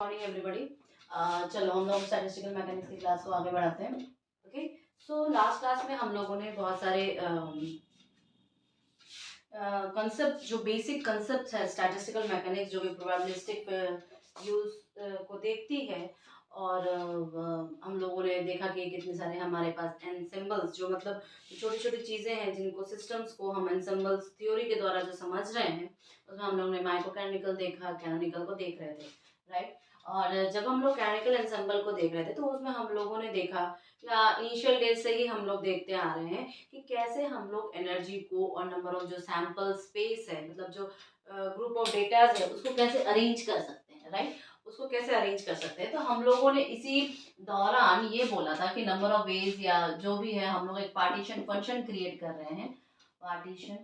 Morning everybody. चलो हम लोग स्टैटिस्टिकल मैकेनिक्स की क्लास को आगे बढ़ाते हैं। ओके, सो लास्ट क्लास में हम लोगों ने बहुत सारे कंसेप्ट, जो बेसिक कंसेप्ट है स्टैटिस्टिकल मैकेनिक्स, जो कि प्रोबेबिलिस्टिक यूज को देखती है। और हम लोगों ने देखा कि कितने सारे हमारे पास एनसेम्बल्स, जो मतलब छोटी छोटी चीज़ें हैं जिनको सिस्टम्स को हम एनसेम्बल्स थ्योरी के द्वारा जो समझ रहे हैं, उसमें हम लोग ने माइक्रोमैकेनिकल देखा, कैनोनिकल को देख रहे थे, राइट। और जब हम लोग कैनिकल एंसेम्बल को देख रहे थे तो उसमें हम लोगों ने देखा, या इनिशियल डेज से ही हम लोग देखते आ रहे हैं कि कैसे हम लोग एनर्जी को और नंबर ऑफ जो सैंपल स्पेस है, मतलब जो ग्रुप ऑफ डेटाज है, उसको कैसे अरेंज कर सकते हैं, राइट। उसको कैसे अरेंज कर सकते हैं, तो हम लोगों ने इसी दौरान ये बोला था कि नंबर ऑफ वेज या जो भी है, हम लोग एक पार्टीशन फंक्शन क्रिएट कर रहे हैं, पार्टीशन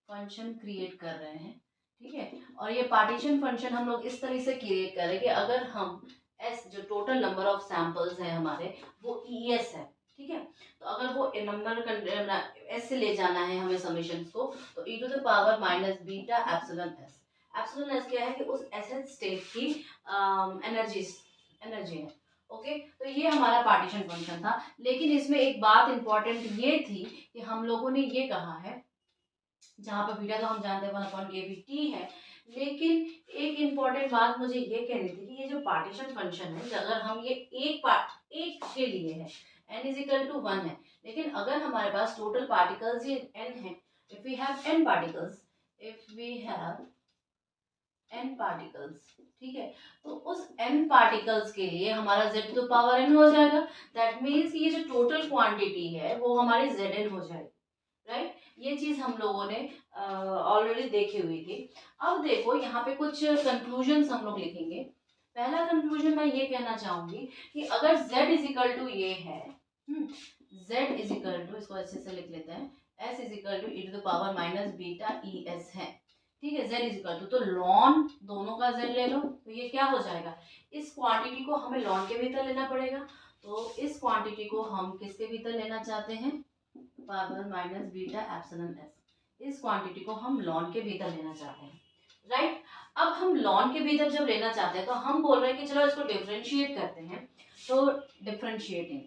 फंक्शन क्रिएट कर रहे हैं, ठीक है। और ये पार्टीशन फंक्शन हम लोग इस तरह से क्रिएट कर रहे हैं कि अगर हम एस, जो टोटल नंबर ऑफ सैंपल्स है हमारे, वो ई एस है, ठीक है। तो अगर वो नंबर एस से ले जाना है हमें समेशंस को, तो e to the power minus beta epsilon s. Epsilon s क्या है कि उस एसेट स्टेट की एनर्जी है। ओके, तो ये हमारा पार्टीशन फंक्शन था। लेकिन इसमें एक बात इंपॉर्टेंट ये थी कि हम लोगों ने ये कहा है, जहाँ पर बीटा तो हम जानते हैं 1/kBt है, लेकिन एक इम्पॉर्टेंट बात मुझे ये कहनी थी कि ये जो पार्टीशन फंक्शन है, अगर हम ये एक के लिए है, n इज इक्वल टू 1 है, लेकिन अगर हमारे पास टोटल पार्टिकल्स ये n है, if we have n particles, if we have n particles, ठीक है, तो उस n पार्टिकल्स के लिए हमारा z टू पावर n हो जाएगा। दैट मीन्स ये जो टोटल क्वांटिटी है वो हमारी zn हो जाएगी, राइट। ये चीज हम लोगों ने ऑलरेडी देखी हुई थी। अब देखो यहाँ पे कुछ कंक्लूजन्स हम लोग लिखेंगे। पहला कंक्लूजन मैं ये कहना चाहूंगी कि अगर z इज इक्वल टू ये है, z इज इक्वल टू, इसको अच्छे से लिख लेते हैं, s is equal to e to the power minus beta e s है, ठीक है। z is equal to ln दोनों का z ले लो, तो ये क्या हो जाएगा, इस क्वांटिटी को हमें लॉन के भीतर लेना पड़ेगा। तो इस क्वांटिटी को हम किसके भीतर लेना चाहते हैं, power minus beta epsilon S. इस क्वांटिटी को हम लॉन के भीतर लेना चाहते हैं, राइट। अब हम लॉन के भीतर जब लेना चाहते हैं तो हम बोल रहे हैं कि चलो इसको डिफरेंशिएट करते हैं। तो डिफरेंशिएटिंग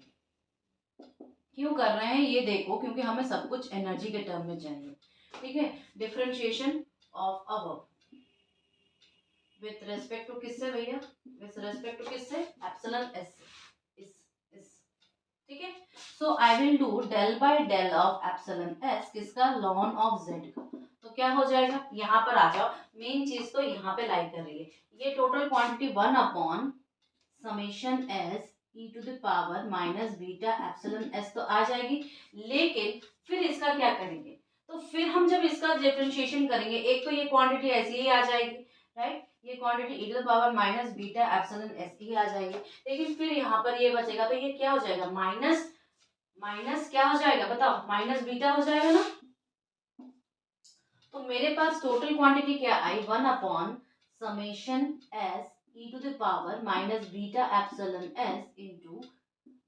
क्यों कर रहे हैं ये देखो, क्योंकि हमें सब कुछ एनर्जी के टर्म में चाहिए, ठीक है। Differentiation of above with respect to किससे भैया, विथ रेस्पेक्ट टू किससे, एप्सिलॉन एस से, इस ठीक है। So I will do del by del of epsilon s, किसका, लॉन ऑफ जेड का। तो क्या हो जाएगा, यहाँ पर आ जाओ, मेन चीज तो यहाँ पे लाई कर रही है, ये total quantity 1 upon summation s e to the power minus beta epsilon s तो आ जाएगी। लेकिन फिर इसका क्या करेंगे, तो फिर हम जब इसका डिफरेंशिएशन करेंगे, एक तो ये क्वांटिटी ऐसी ही आ जाएगी, राइट, ये quantity e to the power minus beta epsilon s ही आ जाएगी। लेकिन फिर यहाँ पर ये बचेगा, तो ये क्या हो जाएगा, माइनस माइनस क्या हो जाएगा बताओ, माइनस बीटा हो जाएगा ना। तो मेरे पास टोटल क्वांटिटी क्या आई, 1 upon summation s e to the power minus beta epsilon s into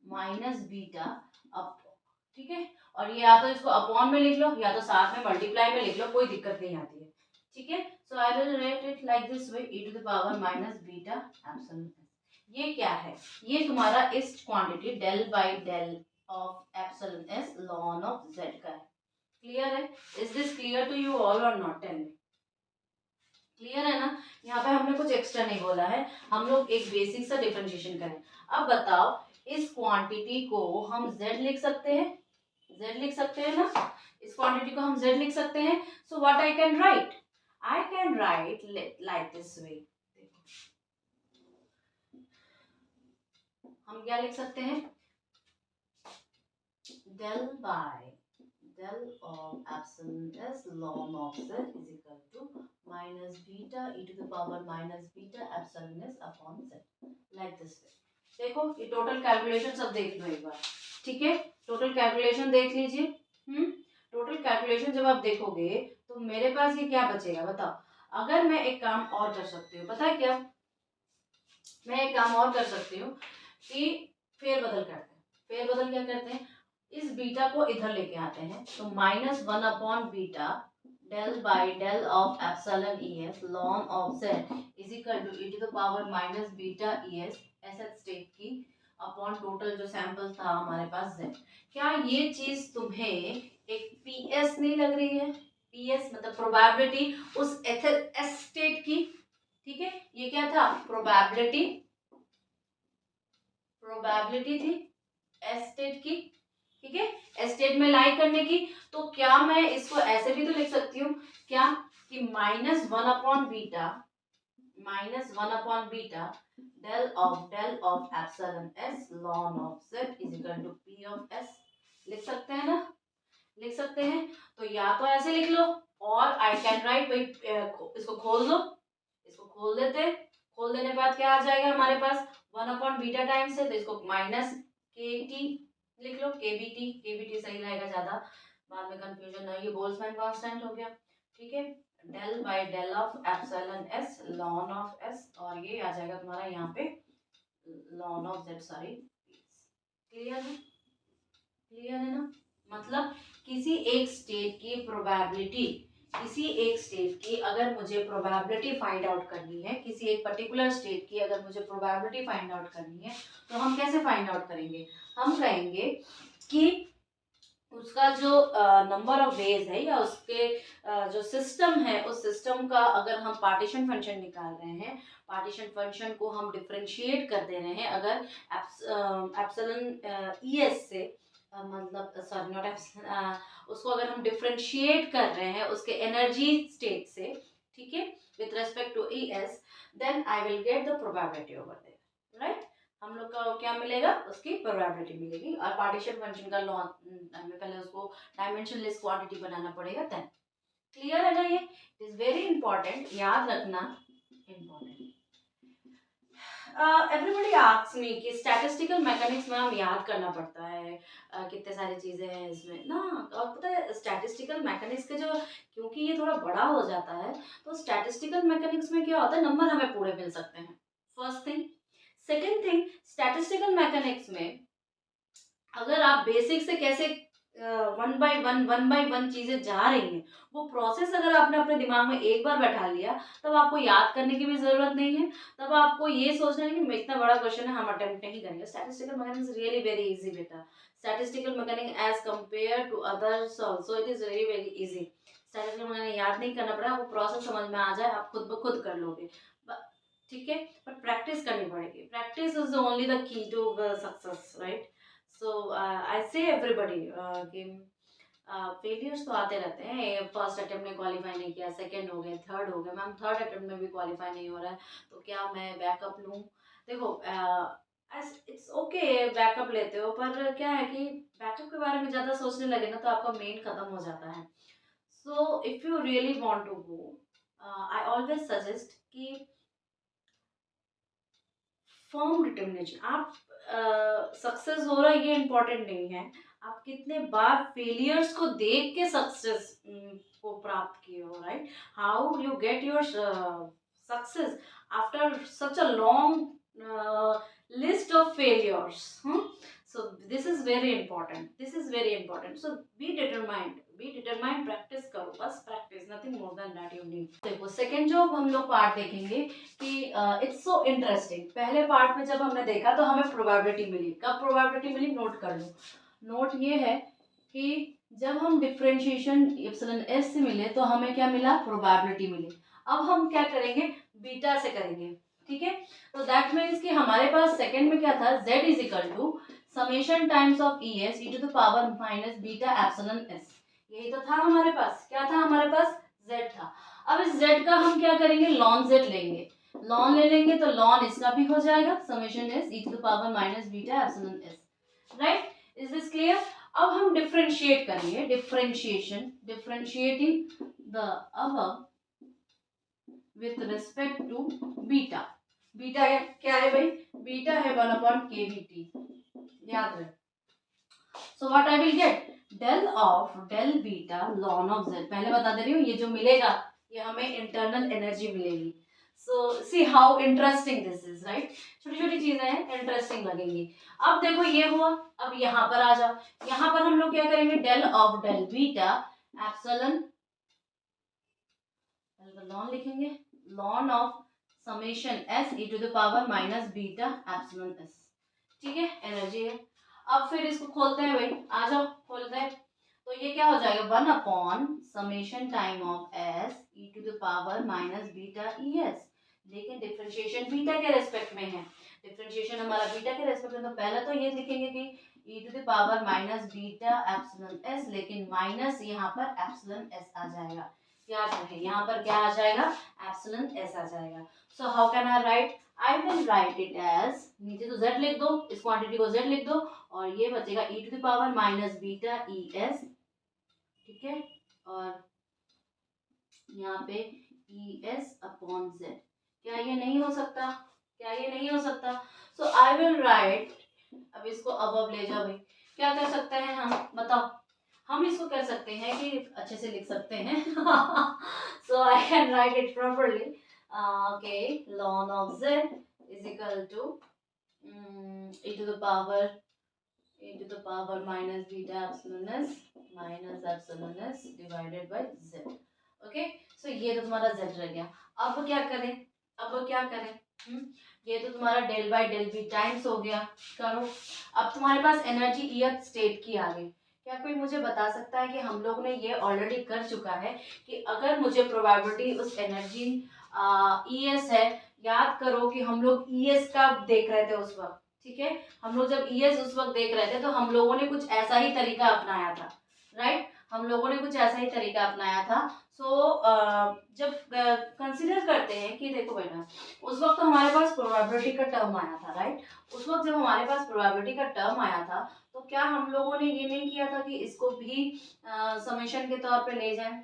minus beta up, ठीक है। और ये या तो इसको अपॉन में लिख लो या तो साथ में मल्टीप्लाई में लिख लो, कोई दिक्कत नहीं आती है, ठीक है। So I will write it like this way, e to the power minus beta epsilon s. ये क्या है, ये तुम्हारा इस quantity del by del of epsilon s ln of z का है। क्लियर है, is this clear to you all or not, tell me. Clear है ना, यहाँ पे हमने कुछ एक्स्ट्रा नहीं बोला है, हम लोग एक बेसिक सा डिफरेंशिएशन करें। अब बताओ, इस क्वांटिटी को हम z लिख सकते हैं, z लिख सकते हैं ना, इस क्वांटिटी को हम z लिख सकते हैं। सो what I can right, I can right like this वे। हम क्या लिख सकते हैं, del by del of epsilon s ln of z is equal to minus beta e to the power minus beta epsilon s upon z, like this way। देखो ये total calculation सब देख लो एक बार, ठीक है, टोटल कैलकुलेशन देख लीजिए। Total calculation जब आप देखोगे तो मेरे पास ये क्या बचेगा बताओ। अगर मैं एक काम और कर सकती हूँ, पता है क्या, मैं एक काम और कर सकती हूँ कि फेरबदल करते हैं। फेरबदल क्या करते हैं, इस बीटा को इधर लेके आते हैं, तो -1 upon beta del by del of epsilon es ln of z is equal to e to the power minus beta es ऐसा स्टेट की अपॉन टोटल जो सैंपल था हमारे पास z। क्या ये चीज तुम्हें एक पीएस नहीं लग रही है? पीएस मतलब प्रोबेबिलिटी उस एस स्टेट की, ठीक है, ये क्या था? प्रोबेबिलिटी थी एस स्टेट की, ठीक है, एस स्टेट में लाई करने की। तो क्या मैं इसको ऐसे भी तो लिख सकती हूँ क्या कि minus one upon beta del of epsilon s ln of z is equal to p of s. लिख सकते हैं ना? लिख सकते हैं। तो या तो ऐसे लिख लो और आई कैन राइट भाई, इसको खोल दो, इसको खोल देते, खोल देने के बाद क्या आ जाएगा हमारे पास? वन अपॉन बीटा टाइम्स है तो इसको माइनस के टी लिख लो, के बी टी सही रहेगा ज्यादा, बाद में कंफ्यूजन ना। ये बोल्ट्जमैन कांस्टेंट हो गया, ठीक है, del by del of epsilon s ln of s, और ये आ जाएगा तुम्हारा यहाँ पे ln of z, sorry. Clear है? क्लियर है ना? मतलब किसी एक स्टेट की प्रोबेबिलिटी, किसी एक स्टेट की अगर मुझे प्रोबेबिलिटी फाइंड आउट करनी है, किसी एक पर्टिकुलर स्टेट की अगर मुझे प्रोबेबिलिटी फाइंड आउट करनी है, तो हम कैसे फाइंड आउट करेंगे? हम कहेंगे कि उसका जो नंबर ऑफ वेज है या उसके जो सिस्टम है, उस सिस्टम का अगर हम पार्टीशन फंक्शन निकाल रहे हैं, पार्टीशन फंक्शन को हम डिफरेंशिएट कर दे रहे हैं अगर एप्सिलॉन ईएस से, मतलब सॉरी नॉट एप्सिलॉन, उसको अगर हम डिफरेंशिएट कर रहे हैं उसके एनर्जी स्टेट से, ठीक है, with respect to ES, then I will get the probability over there, right. हम लोग का क्या मिलेगा? उसकी प्रोबेबिलिटी मिलेगी। और पार्टीशन फंक्शन का लॉ हमें पहले उसको डायमेंशनलेस क्वांटिटी बनाना पड़ेगा देन। क्लियर है ना? ये इट इज वेरी इंपॉर्टेंट, याद रखना इंपॉर्टेंट। एवरीबडी आस्क्स मी कि स्टैटिस्टिकल मैकेनिक्स में हम याद करना पड़ता है, कितने सारी चीजें हैं इसमें ना। और पता है स्टैटिस्टिकल मैकेनिक्स के जो, क्योंकि ये थोड़ा बड़ा हो जाता है, तो स्टैटिस्टिकल मैकेनिक्स में क्या होता है, नंबर हमें पूरे मिल सकते हैं, first thing. Second thing, statistical mechanics में अगर आप बेसिक से कैसे वन बाय वन चीजें जा रही हैं, वो प्रोसेस अगर आपने अपने दिमाग में एक बार बैठा लिया, तब आपको याद करने की भी जरूरत नहीं है। तब आपको ये सोचना है कि इतना बड़ा क्वेश्चन है, हम अटेम्प्ट नहीं करेंगे। Statistical mechanics really very easy बेटा। Statistical mechanics as compare to others also it is very very easy. Statistical mechanics याद नहीं करना पड़ा, वो प्रोसेस समझ में आ जाए, आप खुद ब खुद कर लोगे, ठीक है। बट प्रैक्टिस करनी पड़ेगी, practice is only the key to success, right. So I say everybody कि फेलियर्स तो आते रहते हैं। फर्स्ट अटेम्प्ट में क्वालिफाई नहीं किया, सेकंड हो गए, थर्ड हो गए, मैम थर्ड अटेम्प्ट में भी क्वालिफाई नहीं हो रहा है, तो क्या मैं बैकअप लूँ? देखो इट्स ओके बैकअप लेते हो, पर क्या है कि बैकअप के बारे में ज़्यादा सोचने लगे ना तो आपका मेन खत्म हो जाता है। So if you really want to go, I always suggest कि फर्म डिटर्मिनेशन, आप सक्सेस हो रहा है ये इम्पोर्टेंट नहीं है, आप कितने बार फेलियर्स को देख के सक्सेस को प्राप्त किए हो, right. How you get your success after such a long list of failures. So this is very important, this is very important. So be determined, practice करो, बस practice, nothing more than that you need। देखो second जो हम लोग part देखेंगे कि it's so interesting. पहले part में जब हमने देखा तो हमें प्रोबेबिलिटी मिली, कब प्रोबेबिलिटी मिली नोट कर लो। नोट ये है कि जब हम डिफरेंशिएशन एप्सिलॉन एस से मिले तो हमें क्या मिला? प्रोबेबिलिटी मिली। अब हम क्या करेंगे? बीटा से करेंगे, ठीक है। तो दैट मीन्स कि हमारे पास सेकेंड में क्या था? z is equal to summation times of e s e to the power minus beta epsilon s. यही तो था हमारे पास। क्या था हमारे पास? z था। अब इस z का हम क्या करेंगे? लॉन z लेंगे, लॉन ले लेंगे तो लॉन इसका भी हो जाएगा, summation s e to the power minus beta epsilon s, right. Is this clear? अब हम डिफरेंशिएट करेंगे, differentiating the above with respect to beta. Beta क्या है भाई? बीटा है 1/kBt, याद रहे। So what I will get? Del of del beta ln of z। पहले बता दे रही हूँ, ये जो मिलेगा ये हमें इंटरनल एनर्जी मिलेगी। So see how interesting this is, right. छोटी छोटी चीजें हैं, इंटरेस्टिंग लगेंगी। अब देखो ये हुआ, अब यहाँ पर आ जाओ। यहाँ पर हम लोग क्या करेंगे? Del of del beta epsilon पहले तो लॉन लिखेंगे, ln of summation s e to the power minus beta epsilon s, ठीक है, एनर्जी है। अब फिर इसको खोलते हैं भाई, आ जाओ खोलते हैं। तो ये क्या हो जाएगा, 1 summation time of s e to the power minus beta e s, लेकिन डिफ्रेंशिएशन बीटा के रेस्पेक्ट में है, डिफ्रेंशिएशन हमारा बीटा के रेस्पेक्ट में, तो पहले तो ये लिखेंगे कि e to the power minus beta epsilon s, लेकिन माइनस यहाँ पर एप्सिलॉन एस आ जाएगा, क्या करें यहाँ पर क्या आ जाएगा, एप्सिलॉन एस आ जाएगा। So how can I write, I will write it as, नीचे तो z लिख दो, इस क्वांटिटी को z लिख दो, और ये बचेगा e to the power minus beta e s, ठीक है, और यहाँ पे ई एस अपॉन z। क्या ये नहीं हो सकता, क्या ये नहीं हो सकता, सो आई विल राइट, अब इसको अब ले जाओ भाई, क्या कर सकते हैं हम, बताओ, हम इसको कर सकते हैं कि अच्छे से लिख सकते हैं so I can write it properly, okay, ln of z is equal to e to the power minus beta epsilon s minus epsilon s divided by z, okay, so ये तो तुम्हारा z रह गया। अब क्या करें, अब क्या करें, ये तो तुम्हारा del by del b times हो गया, करो। अब तुम्हारे पास एनर्जी ईथ स्टेट की आ गई, क्या कोई मुझे बता सकता है कि हम लोग ने ये ऑलरेडी कर चुका है कि अगर मुझे प्रोबेबिलिटी उस एनर्जी ई एस है, याद करो कि हम लोग ई एस का देख रहे थे उस वक्त, ठीक है, हम लोग जब ई एस उस वक्त देख रहे थे तो हम लोगों ने कुछ ऐसा ही तरीका अपनाया था, राइट, हम लोगों ने कुछ ऐसा ही तरीका अपनाया था। सो जब कंसिडर करते हैं कि देखो बेटा, उस वक्त तो हमारे पास प्रोबेबिलिटी का टर्म आया था, राइट, उस वक्त जब हमारे पास प्रोबेबिलिटी का टर्म आया था तो क्या हम लोगों ने ये नहीं किया था कि इसको भी समेशन के तौर पे ले जाएं,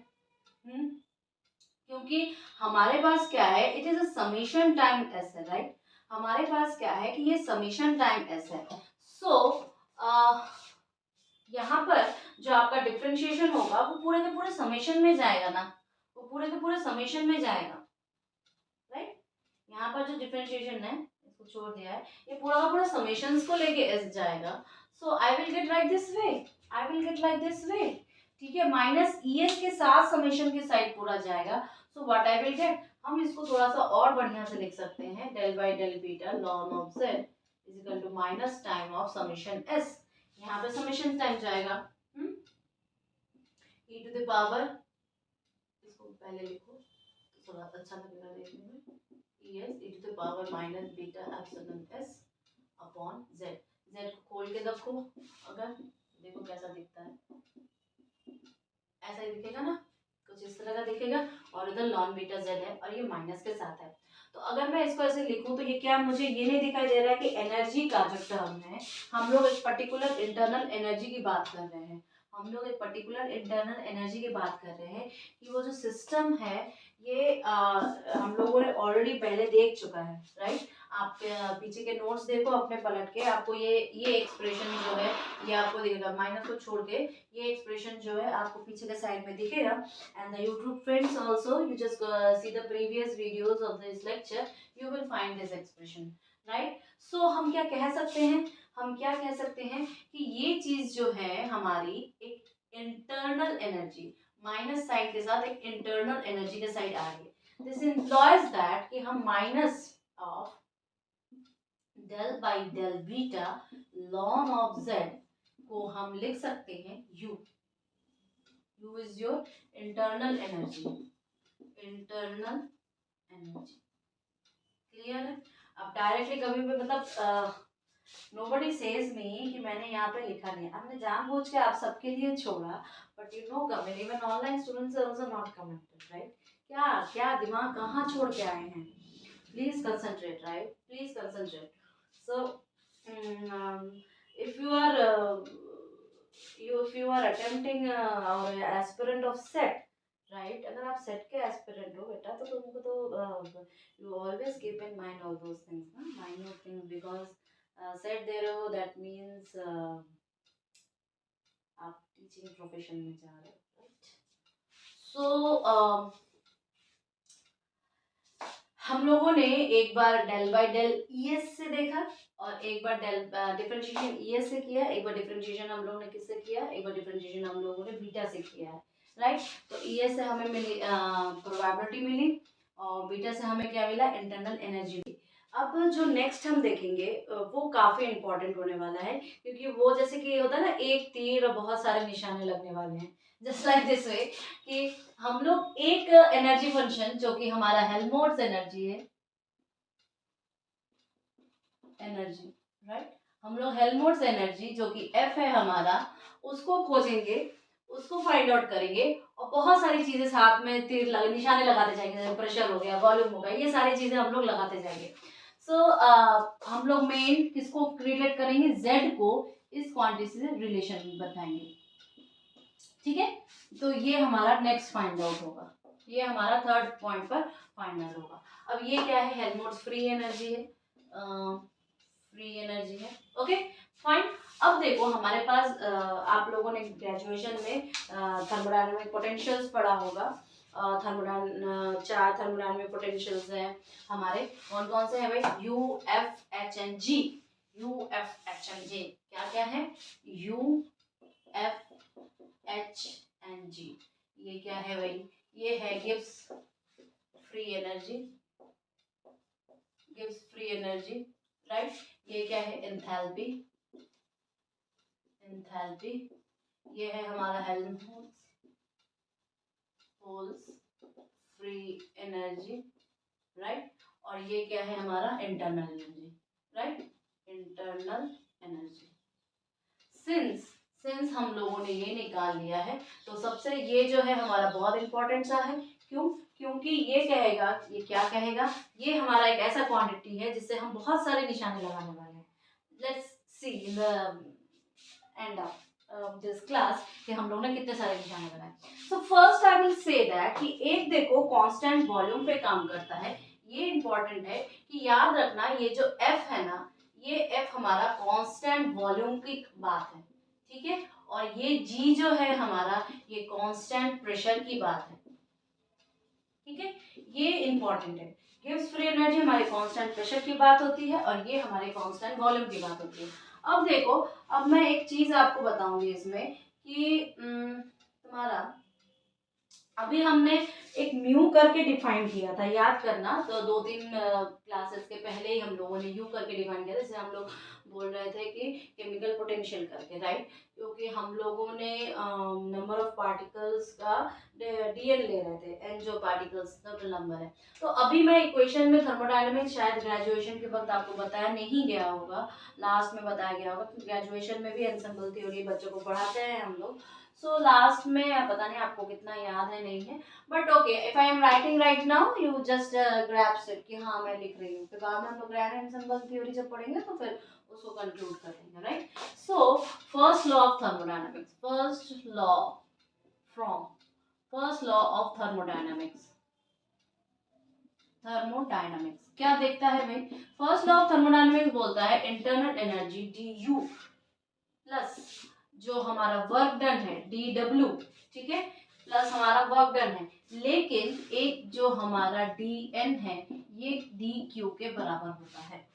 क्योंकि हमारे पास क्या है, it is a summation time S है, राइट, हमारे पास क्या है कि ये समेशन टाइम एस है। सो यहाँ पर जो आपका डिफरेंशिएशन होगा वो पूरे के पूरे समेशन में जाएगा ना, वो पूरे के पूरे समेशन में जाएगा, राइट, यहाँ पर जो डिफरेंशिएशन है इसको छोड़ दिया है, ये पूरा का पूरा समेशंस को लेके एस जाएगा। So I will get like this way, I will get like this way, ठीक है, माइनस ई एस के साथ समेशन की साइड पूरा जाएगा। सो व्हाट आई विल गेट, हम इसको थोड़ा सा और बढ़िया से लिख सकते हैं, del by del beta ln of z is equal to minus time of summation s, यहाँ पे समेशन टाइम जाएगा, e टू द पावर, इसको पहले लिखो तो थोड़ा अच्छा लगेगा देखने में, es e to the power minus beta epsilon s upon z, z को खोल के रखो, अगर देखो कैसा दिखता है, ऐसा ही दिखेगा ना, कुछ इस तरह का दिखेगा, और इधर लॉन बीटा z है और ये माइनस के साथ है। तो अगर मैं इसको ऐसे लिखूं तो ये क्या, मुझे ये नहीं दिखाई दे रहा है कि एनर्जी का जो टर्म है, हम लोग एक पर्टिकुलर इंटरनल एनर्जी की बात कर रहे हैं, हम लोग एक पर्टिकुलर इंटरनल एनर्जी की बात कर रहे हैं कि वो जो सिस्टम है ये हम लोगों ने ऑलरेडी पहले देख चुका है, राइट, आप पीछे के नोट्स देखो अपने पलट के, आपको ये एक्सप्रेशन जो है ये आपको दिखेगा, माइनस को छोड़ के ये एक्सप्रेशन जो है आपको पीछे के साइड में दिखेगा। And the YouTube friends also, you just see the previous videos of this lecture, you will find this expression, right. सो हम क्या कह सकते हैं, हम क्या कह सकते हैं कि ये चीज जो है हमारी एक इंटरनल एनर्जी, माइनस साइड के साथ एक इंटरनल एनर्जी के साइड आ रही है, दिस इम्प्लॉयज दैट कि हम minus of del by del beta ln of z को हम लिख सकते हैं u, u is your internal energy, internal energy, clear है। अब डायरेक्टली कभी भी मतलब nobody says me कि मैंने यहाँ पे लिखा नहीं है, हमने जानबूझ के आप सबके लिए छोड़ा, but you know comment, even online students are also not commented, right, क्या क्या दिमाग कहाँ छोड़ के आए हैं, please concentrate, right, please concentrate. So if you are attempting or aspirant of set, right, अगर आप set के aspirant हो बेटा तो तुमको तो you always keep in mind all those things, ना, minor things, because set दे रहे हो that means आप teaching profession में जा रहे हो, right। So हम लोगों ने एक बार del by del e s से देखा, और एक बार डेल डिफरेंशिएशन ई एस से किया, एक बार डिफरेंशिएशन हम लोगों ने किससे किया, एक बार डिफरेंशिएशन हम लोगों ने बीटा से किया है, राइट। तो ई से हमें मिली प्रोबेबिलिटी मिली और बीटा से हमें क्या मिला, इंटरनल एनर्जी मिली। अब जो नेक्स्ट हम देखेंगे वो काफ़ी इंपॉर्टेंट होने वाला है, क्योंकि वो जैसे कि होता है ना, एक तीर और बहुत सारे निशाने लगने वाले हैं, जस्ट लाइक दिस वे कि हम लोग एक एनर्जी फंक्शन जो कि हमारा हेल्महोल्ट्ज एनर्जी है, एनर्जी, राइट, हम लोग हेल्महोल्ट्ज एनर्जी जो कि एफ है हमारा, उसको खोजेंगे, उसको फाइंड आउट करेंगे और बहुत सारी चीजें साथ में निशाने लगाते जाएंगे, जैसे प्रेशर हो गया, वॉल्यूम हो गया, ये सारी चीजें हम लोग लगाते जाएंगे। सो हम लोग मेन किसको रिलेट करेंगे, जेड को इस क्वांटिटी से रिलेशन बताएंगे, ठीक है। तो ये हमारा नेक्स्ट फाइंड आउट होगा, ये हमारा थर्ड पॉइंट पर फाइंड आउट होगा। अब ये क्या है, हेल्महोल्ट्ज फ्री एनर्जी है, फ्री एनर्जी है, ओके फाइन। अब देखो हमारे पास आप लोगों ने ग्रेजुएशन में थर्मोडायनामिक पोटेंशियल्स पढ़ा होगा। चार थर्मोडायनामिक पोटेंशियल्स हैं हमारे, कौन कौन से हैं भाई, U F H N G, U F H N G, क्या क्या है, U F H N G, ये क्या है भाई, ये है gives free energy, gives free energy, right. ये क्या है, एंथैल्पी, एंथैल्पी, ये है हमारा हेल्महोल्ट्ज फ्री एनर्जी, राइट। और ये क्या है हमारा internal energy, right, internal energy. Since हम लोगों ने ये निकाल लिया है, तो सबसे ये जो है हमारा बहुत इंपॉर्टेंट सा है, क्यों, क्योंकि ये कहेगा, ये क्या कहेगा, ये हमारा एक ऐसा क्वांटिटी है जिससे हम बहुत सारे निशाने लगाने वाले हैं। Let's see in the end of this class कि हम लोग ने कितने सारे निशाने बनाए। So first I will say that कि एक देखो कांस्टेंट वॉल्यूम पे काम करता है, ये इंपॉर्टेंट है कि याद रखना, ये जो एफ है ना, ये एफ हमारा कांस्टेंट वॉल्यूम की बात है, ठीक है। और ये जी जो है हमारा, ये कांस्टेंट प्रेशर की बात है, ठीक है, ये इंपॉर्टेंट है। गिव्स फ्री एनर्जी हमारे कांस्टेंट प्रेशर की बात होती है और ये हमारे कांस्टेंट वॉल्यूम की बात होती है। अब देखो, अब मैं एक चीज आपको बताऊंगी इसमें कि तुम्हारा अभी हमने एक म्यू करके डिफाइन किया था, याद करना, तो 2-3 क्लासेस के पहले ही हम लोगों ने यू करके डिफाइन किया था, जैसे हम लोग बोल रहे थे कि केमिकल पोटेंशियल करके, राइट, क्योंकि हम लोगों ने नंबर ऑफ पार्टिकल्स का डीएन ले रहे थे, एन जो पार्टिकल्स टोटल नंबर है। तो अभी मैं इक्वेशन में थर्मोडायनामिक्स शायद ग्रेजुएशन के वक्त आपको बताया नहीं गया होगा, लास्ट में बताया गया होगा, क्योंकि ग्रेजुएशन में भी एनसेम्बल थ्योरी बच्चों को पढ़ाते हैं हम लोग। सो लास्ट में पता नहीं आपको कितना याद है नहीं है, but okay, if I am writing right now you just grabs it कि हाँ मैं लिख रही हूँ, फिर बाद में हम लोग ग्रैंड एनसेम्बल थ्योरी जब पढ़ेंगे तो फिर उसको कंक्लूड कर देंगे, right. So first law of thermodynamics, first law of thermodynamics क्या देखता है भाई, फर्स्ट लॉ ऑफ थर्मोडायनामिक्स बोलता है internal energy D U plus जो हमारा वर्क डन है डी डब्ल्यू, ठीक है, प्लस हमारा वर्क डन है, लेकिन एक जो हमारा डी एन है ये डी क्यू के बराबर होता है।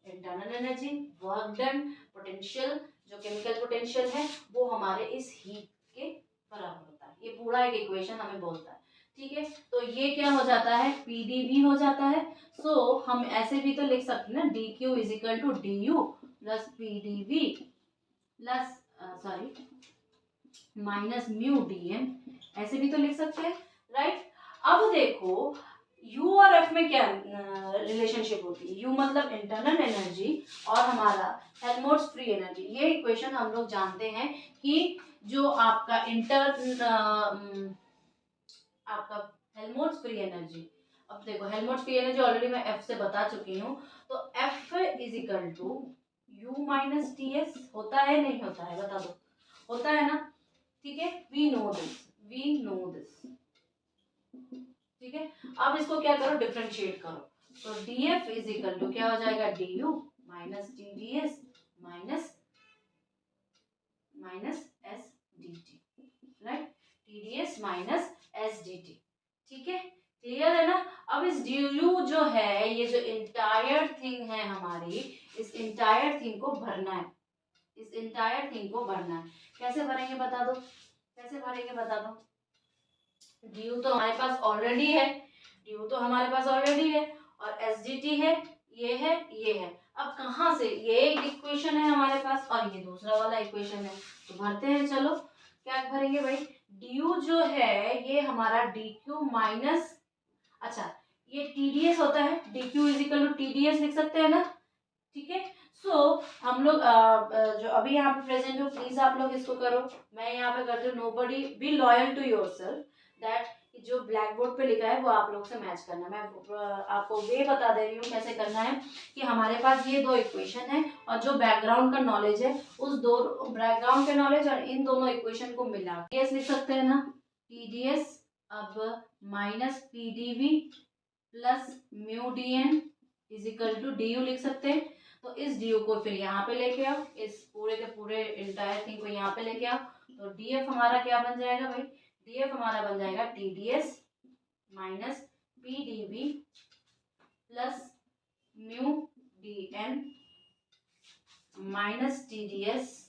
Internal energy, work done, potential, जो केमिकल पोटेंशियल है वो हमारे इस हीट के बराबर होता है, ये पूरा एक इक्वेशन हमें बोलता है, ठीक है। तो ये क्या हो जाता है, पीडीवी हो जाता है। सो हम ऐसे भी तो लिख सकते हैं ना, D Q is equal to D U plus PDV plus sorry minus mu D N, ऐसे भी तो लिख सकते हैं, राइट। अब देखो U और F में क्या रिलेशनशिप होती है, U मतलब इंटरनल एनर्जी और हमारा हेल्महोल्ट्ज फ्री एनर्जी, ये इक्वेशन हम लोग जानते हैं कि जो आपका आपका हेल्महोल्ट्ज फ्री एनर्जी, अब देखो हेल्महोल्ट्ज फ्री एनर्जी ऑलरेडी मैं F से बता चुकी हूँ, तो F is equal to U minus T S, होता है नहीं होता है बता दो, होता है ना, ठीक है, वी नो दिस, ठीक है। अब इसको क्या करो, डिफरेंशिएट करो, तो df इज इक्वल टू क्या हो जाएगा, du minus tds minus s dt, right, tds minus s dt, ठीक है, क्लियर है ना। अब इस du जो है, ये जो इंटायर थिंग है हमारी, इस इंटायर थिंग को भरना है, इस इंटायर थिंग को भरना है, कैसे भरेंगे बता दो, कैसे भरेंगे बता दो, ड्यू तो हमारे पास ऑलरेडी है, ड्यू तो हमारे पास ऑलरेडी है, और एसजीटी है, ये है, ये है। अब कहाँ से, ये एक इक्वेशन है हमारे पास और ये दूसरा वाला इक्वेशन है, तो भरते हैं। चलो क्या भरेंगे भाई, ड्यू जो है ये हमारा डी क्यू माइनस, अच्छा ये टीडीएस होता है, D Q is equal to TDS लिख सकते हैं ना, ठीक है। सो हम लोग जो अभी यहाँ पे प्रेजेंट हो, प्लीज आप लोग इसको करो, मैं यहाँ पे करती हूँ। Nobody be loyal to yourself, that जो ब्लैक बोर्ड पे लिखा है वो आप लोग से मैच करना। मैं आपको वे बता दे रही हूँ कैसे करना है, कि हमारे पास ये दो इक्वेशन है और जो बैकग्राउंड का नॉलेज है उस दो बैकग्राउंड के नॉलेज और इन दोनों इक्वेशन को मिला टीडीएस लिख सकते हैं ना, टीडीएस अब minus PDV plus mu D N is equal to D U लिख सकते हैं। तो इस डी यू को फिर यहाँ पे लेके आओ, इस पूरे के पूरे इंटायर थिंग को यहाँ पे लेके आओ, तो डी एफ हमारा क्या बन जाएगा भाई, डी एफ हमारा बन जाएगा T D S minus P D B plus mu D N minus T D S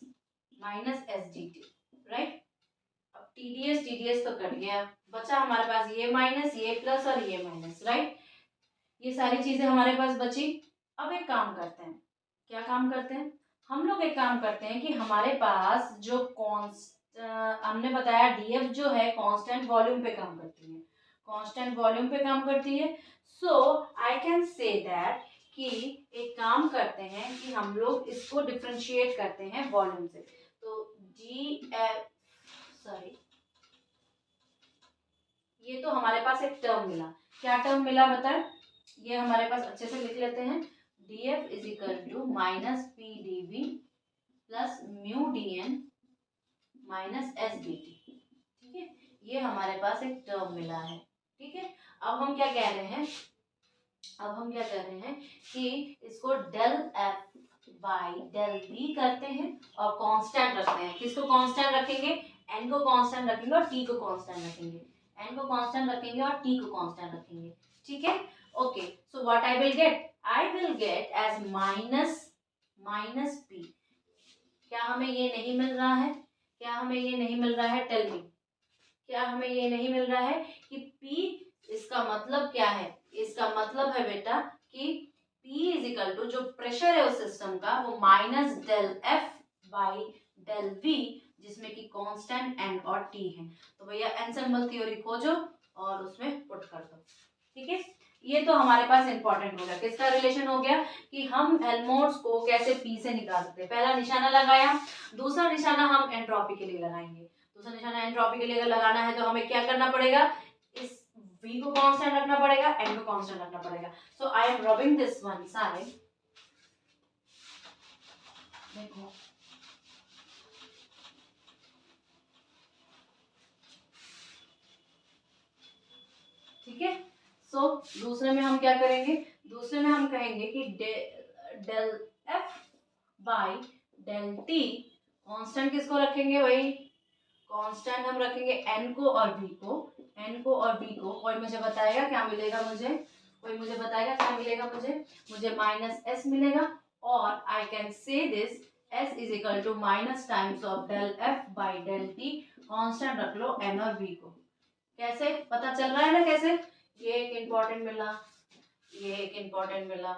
minus S D T, right. अब टी डी एस तो कट गया, बचा हमारे पास ये माइनस, ये प्लस और ये माइनस, राइट। ये सारी चीजें हमारे पास बची। अब एक काम करते हैं, क्या काम करते हैं हम लोग, एक काम करते हैं कि हमारे पास जो हमने बताया डीएफ जो है कांस्टेंट वॉल्यूम पे काम करती है, कांस्टेंट वॉल्यूम पे काम करती है। So I can say that कि एक काम करते हैं कि हम लोग इसको डिफरेंशिएट करते हैं वॉल्यूम से। तो डी एफ, सॉरी, ये तो हमारे पास एक टर्म मिला, क्या टर्म मिला बताए, ये हमारे पास अच्छे से लिख लेते हैं, D F is equal to minus P D B plus mu D N minus S D T, ठीक है। ये हमारे पास एक टर्म मिला है, ठीक है। अब हम क्या कह रहे हैं, अब हम क्या कह रहे हैं कि इसको del F by del V करते हैं और कांस्टेंट रखते हैं। किसको कांस्टेंट रखेंगे, एन को कांस्टेंट रखेंगे और टी को कांस्टेंट रखेंगे, एन को कांस्टेंट रखेंगे और टी को कांस्टेंट रखेंगे, ठीक है। Okay, so what I will get, I will get as minus minus P. क्या हमें ये नहीं मिल रहा है, क्या हमें ये नहीं मिल रहा है, टेल मी, क्या हमें ये नहीं मिल रहा है कि P, इसका मतलब क्या है, इसका मतलब है बेटा कि P इज इक्वल टू जो प्रेशर है उस सिस्टम का वो minus del F by del V, जिसमें कि कांस्टेंट एन और टी है। तो भैया एनसेम्बल थ्योरी खोजो और उसमें पुट कर दो, ठीक है। ये तो हमारे पास इंपॉर्टेंट हो गया, किसका रिलेशन हो गया कि हम हेल्महोल्ट्ज को कैसे P से निकाल सकते हैं। पहला निशाना लगाया, दूसरा निशाना हम एंट्रोपी के लिए लगाएंगे। दूसरा निशाना एंट्रोपी के लिए अगर लगाना है तो हमें क्या करना पड़ेगा, इस V को कांस्टेंट रखना पड़ेगा, N को कांस्टेंट रखना पड़ेगा। So I am rubbing this one side, देखो ठीक है। सो दूसरे में हम क्या करेंगे, दूसरे में हम कहेंगे कि del F by del T, constant किसको रखेंगे भाई, कांस्टेंट हम रखेंगे एन को और बी को, एन को और बी को। कोई मुझे बताएगा क्या मिलेगा मुझे, कोई मुझे बताएगा क्या मिलेगा मुझे माइनस एस मिलेगा, और I can say this S is equal to minus times of del F by del T, constant रख लो एन और बी को। कैसे पता चल रहा है ना कैसे, ये एक इम्पॉर्टेंट मिला, ये एक इम्पॉर्टेंट मिला,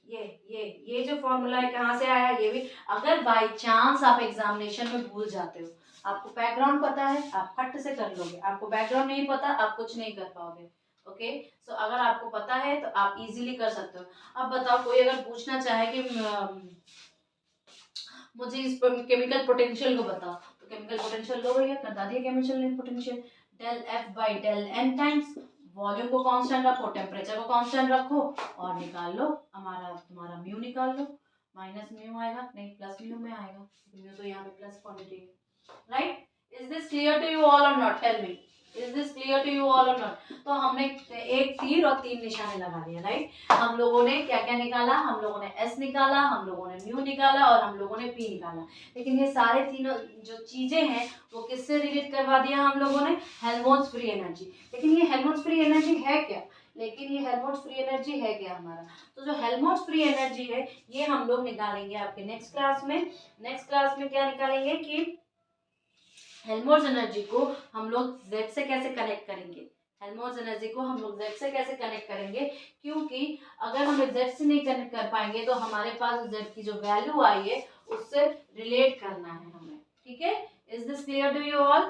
ये जो फॉर्मूला है कहाँ से आया, ये भी अगर बाय चांस आप एग्जामिनेशन में भूल जाते हो, आपको बैकग्राउंड पता है आप फट से कर लोगे, आपको बैकग्राउंड नहीं पता आप कुछ नहीं कर पाओगे। ओके, सो अगर आपको पता है तो आप इजीली कर सकते हो। अब बताओ कोई अगर पूछना चाहे कि मुझे इस केमिकल पोटेंशियल को बताओ, तो केमिकल पोटेंशियल लो भैया, बता दिया chemical potential, del F by del N times volume को कांस्टेंट रखो, टेम्परेचर को कांस्टेंट रखो और निकाल लो, हमारा तुम्हारा म्यू निकाल लो, माइनस म्यू आएगा, नहीं प्लस म्यू में आएगा, म्यू तो यहाँ पे प्लस क्वांटिटी है, right. Is this clear to you all or not, tell me, is this clear to you all or not. तो हमने एक तीर और तीन निशाने लगा दिए, राइट। हम लोगों ने क्या क्या निकाला, हम लोगों ने एस निकाला, हम लोगों ने म्यू निकाला और हम लोगों ने पी निकाला। लेकिन ये सारे तीनों जो चीजें हैं वो किससे रिलेट करवा दिया हम लोगों ने, हेल्महोल्ट्ज फ्री एनर्जी। लेकिन ये हेल्महोल्ट्ज फ्री एनर्जी है क्या, लेकिन ये हेल्महोल्ट्ज फ्री एनर्जी है क्या हमारा, तो जो हेल्महोल्ट्ज फ्री एनर्जी है ये हम लोग निकालेंगे आपके नेक्स्ट क्लास में। नेक्स्ट क्लास में क्या निकालेंगे कि हेल्महोल्ट्ज एनर्जी को हम लोग Z से कैसे कनेक्ट करेंगे, हेल्महोल्ट्ज एनर्जी को हम लोग Z से कैसे कनेक्ट करेंगे, क्योंकि अगर हम Z से नहीं कनेक्ट कर पाएंगे तो हमारे पास Z की जो वैल्यू आई है उससे रिलेट करना है हमें, ठीक है। Is this clear to you all?